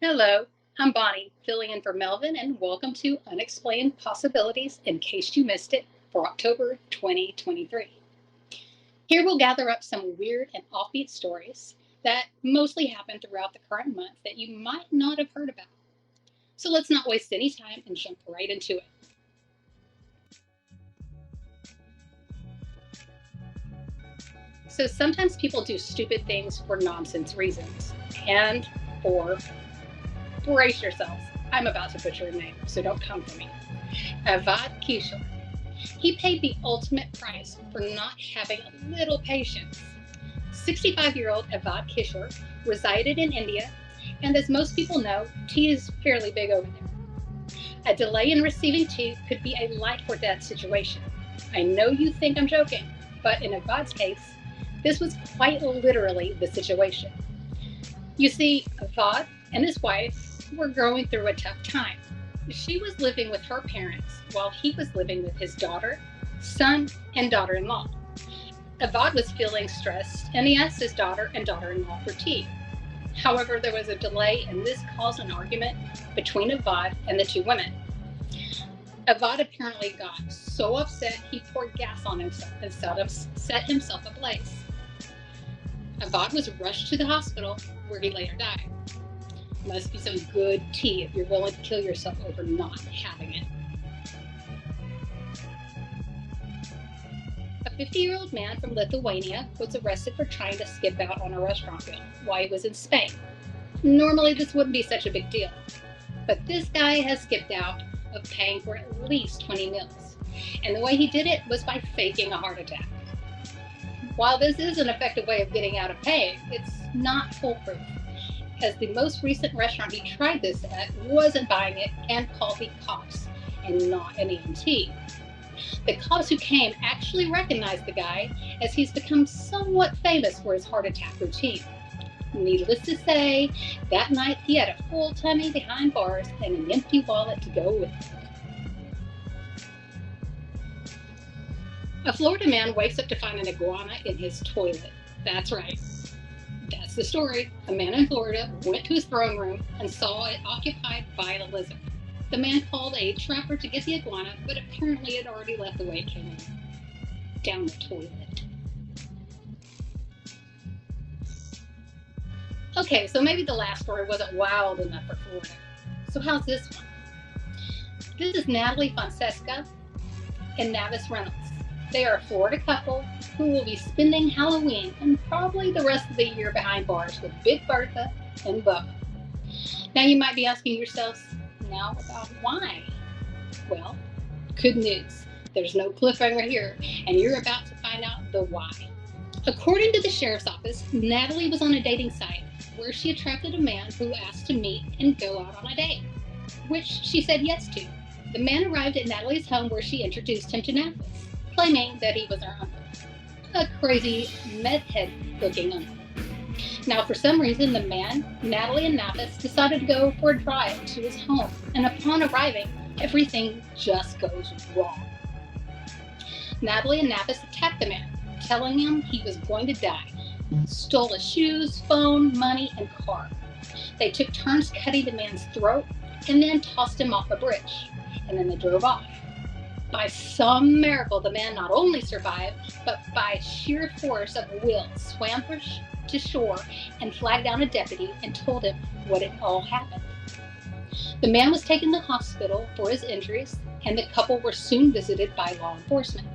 Hello, I'm Bonnie, filling in for Melvin, and welcome to Unexplained Possibilities in case you missed it for October 2023. Here we'll gather up some weird and offbeat stories that mostly happen throughout the current month that you might not have heard about. So let's not waste any time and jump right into it. So sometimes people do stupid things for nonsense reasons, and or brace yourselves. I'm about to butcher a name, so don't come for me. Avad Kishore. He paid the ultimate price for not having a little patience. 65-year-old Avad Kishore resided in India, and as most people know, tea is fairly big over there. A delay in receiving tea could be a life or death situation. I know you think I'm joking, but in Avad's case, this was quite literally the situation. You see, Avad and his wife were going through a tough time. She was living with her parents while he was living with his daughter, son, and daughter-in-law. Avad was feeling stressed, and he asked his daughter and daughter-in-law for tea. However, there was a delay, and this caused an argument between Avad and the two women. Avad apparently got so upset he poured gas on himself and set himself ablaze. Avad was rushed to the hospital, where he later died. Must be some good tea if you're willing to kill yourself over not having it. A 50-year-old man from Lithuania was arrested for trying to skip out on a restaurant bill while he was in Spain. Normally this wouldn't be such a big deal, but this guy has skipped out of paying for at least 20 meals, and the way he did it was by faking a heart attack. While this is an effective way of getting out of paying, it's not foolproof, as the most recent restaurant he tried this at wasn't buying it and called the cops, and not an EMT. The cops who came actually recognized the guy, as he's become somewhat famous for his heart attack routine. Needless to say, that night he had a full tummy behind bars and an empty wallet to go with it. A Florida man wakes up to find an iguana in his toilet. That's right. That's the story. A man in Florida went to his throne room and saw it occupied by a lizard. The man called a trapper to get the iguana, but apparently it already left the way it came in. Down the toilet. Okay, so maybe the last story wasn't wild enough for Florida. So how's this one? This is Natalie Fonseca and Navis Reynolds. They are a Florida couple who will be spending Halloween and probably the rest of the year behind bars with Big Bertha and Bubba. Now you might be asking yourselves, now about why? Well, good news. There's no cliffhanger here, and you're about to find out the why. According to the sheriff's office, Natalie was on a dating site where she attracted a man who asked to meet and go out on a date, which she said yes to. The man arrived at Natalie's home where she introduced him to Navis, claiming that he was her uncle. A crazy meth head looking uncle. Now, for some reason, the man, Natalie, and Navis decided to go for a drive to his home, and upon arriving, everything just goes wrong. Natalie and Navis attacked the man, telling him he was going to die, stole his shoes, phone, money, and car. They took turns cutting the man's throat and then tossed him off a bridge, and then they drove off. By some miracle, the man not only survived, but by sheer force of will, swam to shore and flagged down a deputy and told him what had all happened. The man was taken to the hospital for his injuries, and the couple were soon visited by law enforcement.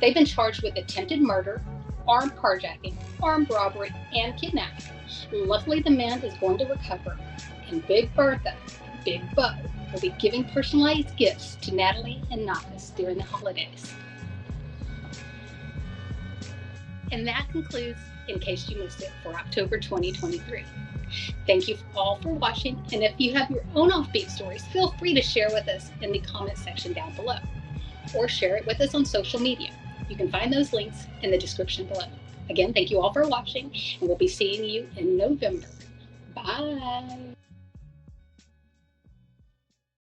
They've been charged with attempted murder, armed carjacking, armed robbery, and kidnapping. Luckily, the man is going to recover, and Big Bertha, Big Bub, will be giving personalized gifts to Natalie and Navis during the holidays. And that concludes In Case You Missed It for October 2023. Thank you all for watching, and if you have your own offbeat stories, feel free to share with us in the comment section down below, or share it with us on social media. You can find those links in the description below. Again, thank you all for watching, and we'll be seeing you in November. Bye!